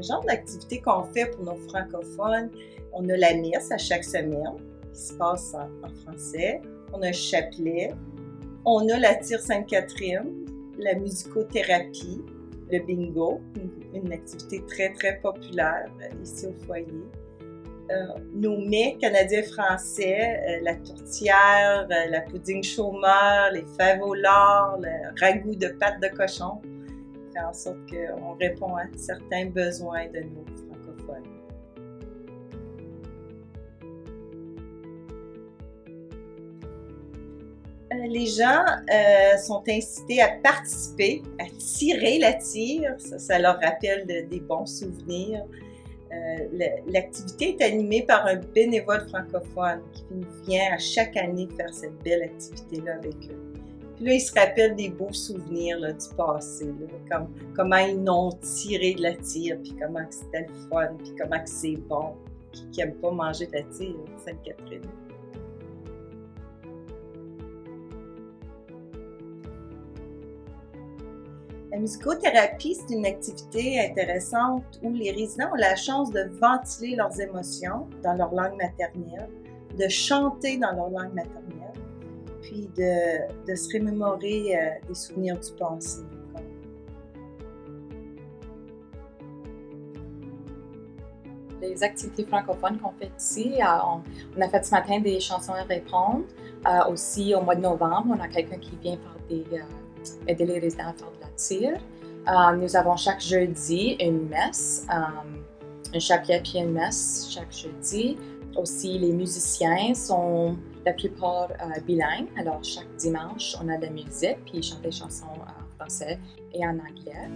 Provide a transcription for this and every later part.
Le genre d'activité qu'on fait pour nos francophones, on a la messe à chaque semaine qui se passe en français. On a un chapelet. On a la tire Sainte-Catherine, la musicothérapie, le bingo, une activité très, très populaire ici au foyer. Nos mets canadiens-français, la tourtière, la pudding chômeur, les fèves au lard, le ragoût de pâte de cochon, fait en sorte qu'on répond à certains besoins de nos francophones. Les gens sont incités à participer, à tirer la tire, ça leur rappelle des bons souvenirs. L'activité est animée par un bénévole francophone qui vient à chaque année faire cette belle activité-là avec eux. Puis là, ils se rappellent des beaux souvenirs là, du passé, là, comme comment ils n'ont tiré de la tire, puis comment c'était le fun, puis comment c'est bon, qui n'aiment pas manger de la tire, Sainte-Catherine. La musicothérapie, c'est une activité intéressante où les résidents ont la chance de ventiler leurs émotions dans leur langue maternelle, de chanter dans leur langue maternelle, puis de se remémorer des souvenirs du passé. Les activités francophones qu'on fait ici, on a fait ce matin des chansons à répondre. Aussi, au mois de novembre, on a quelqu'un qui vient faire aider les résidents à faire de la tire. Nous avons chaque jeudi une messe, un chapelet puis une messe chaque jeudi. Aussi, les musiciens sont la plupart bilingues. Alors, chaque dimanche, on a de la musique puis ils chantent des chansons en français et en anglais.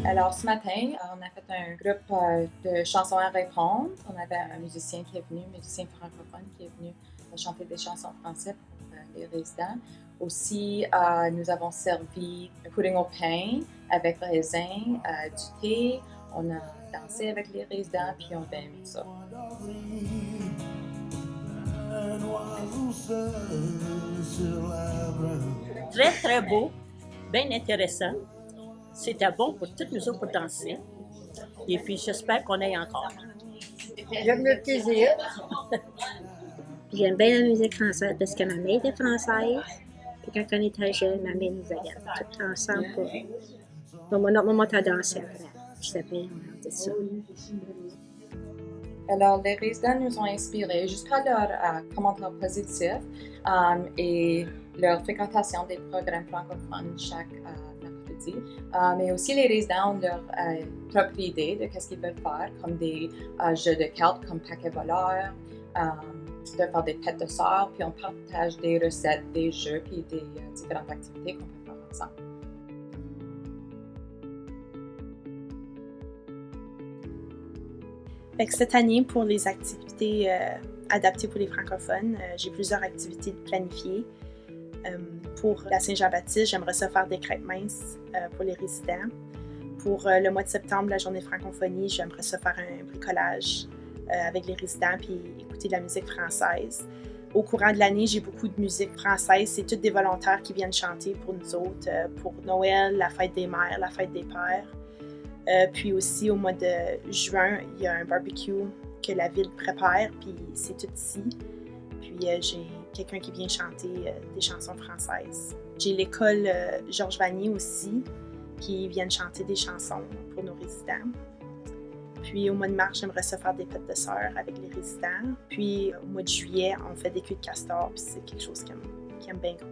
Alors, ce matin, on a fait un groupe de chansons à répondre. On avait un musicien francophone qui est venu chanter des chansons françaises pour les résidents. Aussi, nous avons servi un pudding au pain avec raisin, du thé. On a dansé avec les résidents, puis on a bien aimé ça. Très, très beau, bien intéressant. C'était bon pour toutes nous autres pour danser. Et puis, j'espère qu'on aille encore. J'aime le plaisir. J'aime bien la musique française parce que ma mère était française. Et quand on était jeune, ma mère nous a gardés tous ensemble pour mon moment à danser après. Je sais bien, on a dit ça. Alors, les résidents nous ont inspirés jusqu'à leur commentaires positifs et leur fréquentation des programmes francophones chaque mercredi. Mais aussi, les résidents ont leur propre idée de ce qu'ils veulent faire, comme des jeux de cartes comme paquet voleur, de faire des fêtes de sœurs, puis on partage des recettes, des jeux, puis des différentes activités qu'on peut faire ensemble. Cette année, pour les activités adaptées pour les francophones, j'ai plusieurs activités planifiées. Pour la Saint-Jean-Baptiste, j'aimerais ça faire des crêpes minces pour les résidents. Pour le mois de septembre, la journée francophonie, j'aimerais ça faire un bricolage avec les résidents puis écouter de la musique française. Au courant de l'année, j'ai beaucoup de musique française. C'est tous des volontaires qui viennent chanter pour nous autres, pour Noël, la fête des mères, la fête des pères. Puis aussi, au mois de juin, il y a un barbecue que la ville prépare, puis c'est tout ici. Puis j'ai quelqu'un qui vient chanter des chansons françaises. J'ai l'école Georges Vanier aussi, qui viennent chanter des chansons pour nos résidents. Puis au mois de mars, j'aimerais ça faire des fêtes de sœurs avec les résidents. Puis au mois de juillet, on fait des queues de castor, puis c'est quelque chose qui aime bien gros.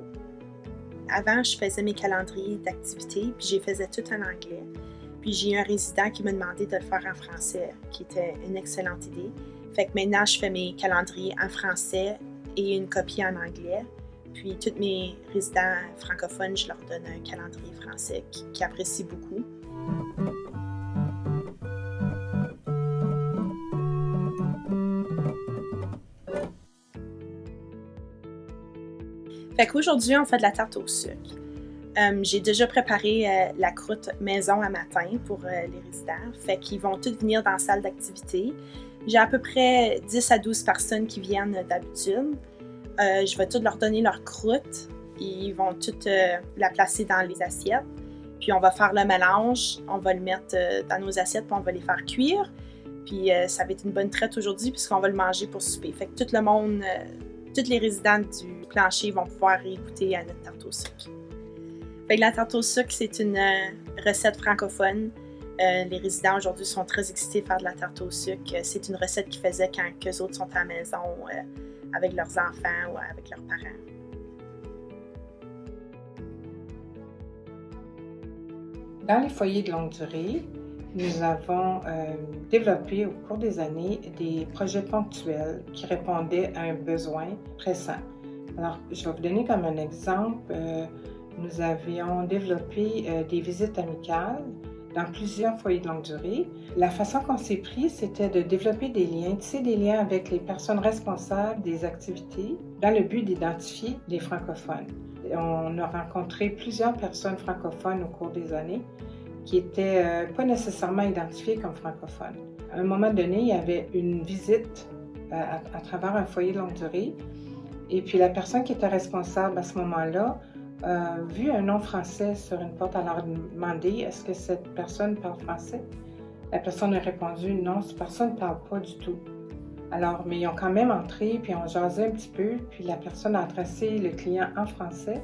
Avant, je faisais mes calendriers d'activités, puis je les faisais tout en anglais. Puis j'ai eu un résident qui m'a demandé de le faire en français, qui était une excellente idée. Fait que maintenant, je fais mes calendriers en français et une copie en anglais. Puis tous mes résidents francophones, je leur donne un calendrier français qui apprécient beaucoup. Fait qu'aujourd'hui, on fait de la tarte au sucre. J'ai déjà préparé la croûte maison à matin pour les résidents. Fait qu'ils vont tous venir dans la salle d'activité. J'ai à peu près 10 à 12 personnes qui viennent d'habitude. Je vais toutes leur donner leur croûte. Ils vont toutes la placer dans les assiettes. Puis on va faire le mélange, on va le mettre dans nos assiettes, puis on va les faire cuire. Puis ça va être une bonne traite aujourd'hui puisqu'on va le manger pour souper. Fait que tout le monde, tous les résidents du plancher vont pouvoir y goûter à notre tarte au sucre. Fait que la tarte au sucre, c'est une recette francophone. Les résidents aujourd'hui sont très excités de faire de la tarte au sucre. C'est une recette qu'ils faisaient quand eux autres sont à la maison avec leurs enfants ou avec leurs parents. Dans les foyers de longue durée, nous avons développé au cours des années des projets ponctuels qui répondaient à un besoin pressant. Alors, je vais vous donner comme un exemple. Nous avions développé des visites amicales dans plusieurs foyers de longue durée. La façon qu'on s'est pris, c'était de développer des liens, tisser des liens avec les personnes responsables des activités dans le but d'identifier les francophones. On a rencontré plusieurs personnes francophones au cours des années qui n'étaient pas nécessairement identifiées comme francophones. À un moment donné, il y avait une visite à travers un foyer de longue durée et puis la personne qui était responsable à ce moment-là a vu un nom français sur une porte. Elle leur a demandé « Est-ce que cette personne parle français? » La personne a répondu « Non, cette personne ne parle pas du tout. » Alors, mais ils ont quand même entré, puis on jasait un petit peu, puis la personne a adressé le client en français,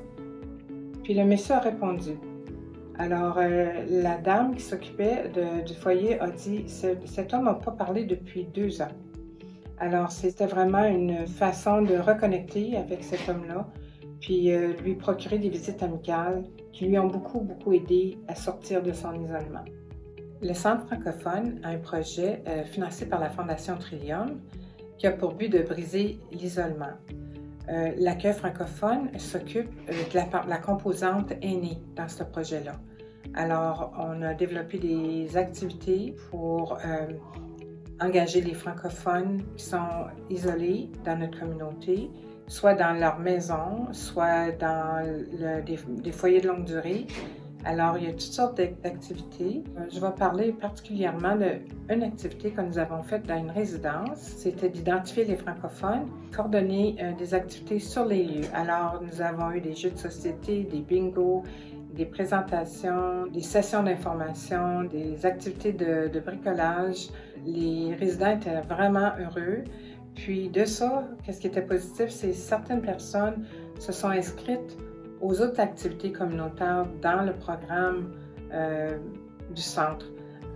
puis le monsieur a répondu. Alors, la dame qui s'occupait du foyer a dit « Cet homme n'a pas parlé depuis 2 ans. » Alors, c'était vraiment une façon de reconnecter avec cet homme-là, puis lui procurer des visites amicales qui lui ont beaucoup aidé à sortir de son isolement. Le Centre francophone a un projet financé par la Fondation Trillium qui a pour but de briser l'isolement. L'accueil francophone s'occupe de la composante aînée dans ce projet-là. Alors, on a développé des activités pour engager les francophones qui sont isolés dans notre communauté, soit dans leur maison, soit dans des foyers de longue durée. Alors, il y a toutes sortes d'activités. Je vais parler particulièrement d'une activité que nous avons faite dans une résidence. C'était d'identifier les francophones, coordonner des activités sur les lieux. Alors, nous avons eu des jeux de société, des bingos, des présentations, des sessions d'information, des activités de bricolage. Les résidents étaient vraiment heureux. Puis de ça, qu'est-ce qui était positif, c'est que certaines personnes se sont inscrites aux autres activités communautaires dans le programme du centre.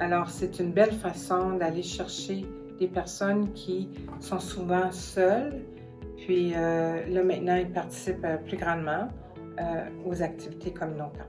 Alors, c'est une belle façon d'aller chercher des personnes qui sont souvent seules, puis là, maintenant, ils participent plus grandement aux activités communautaires.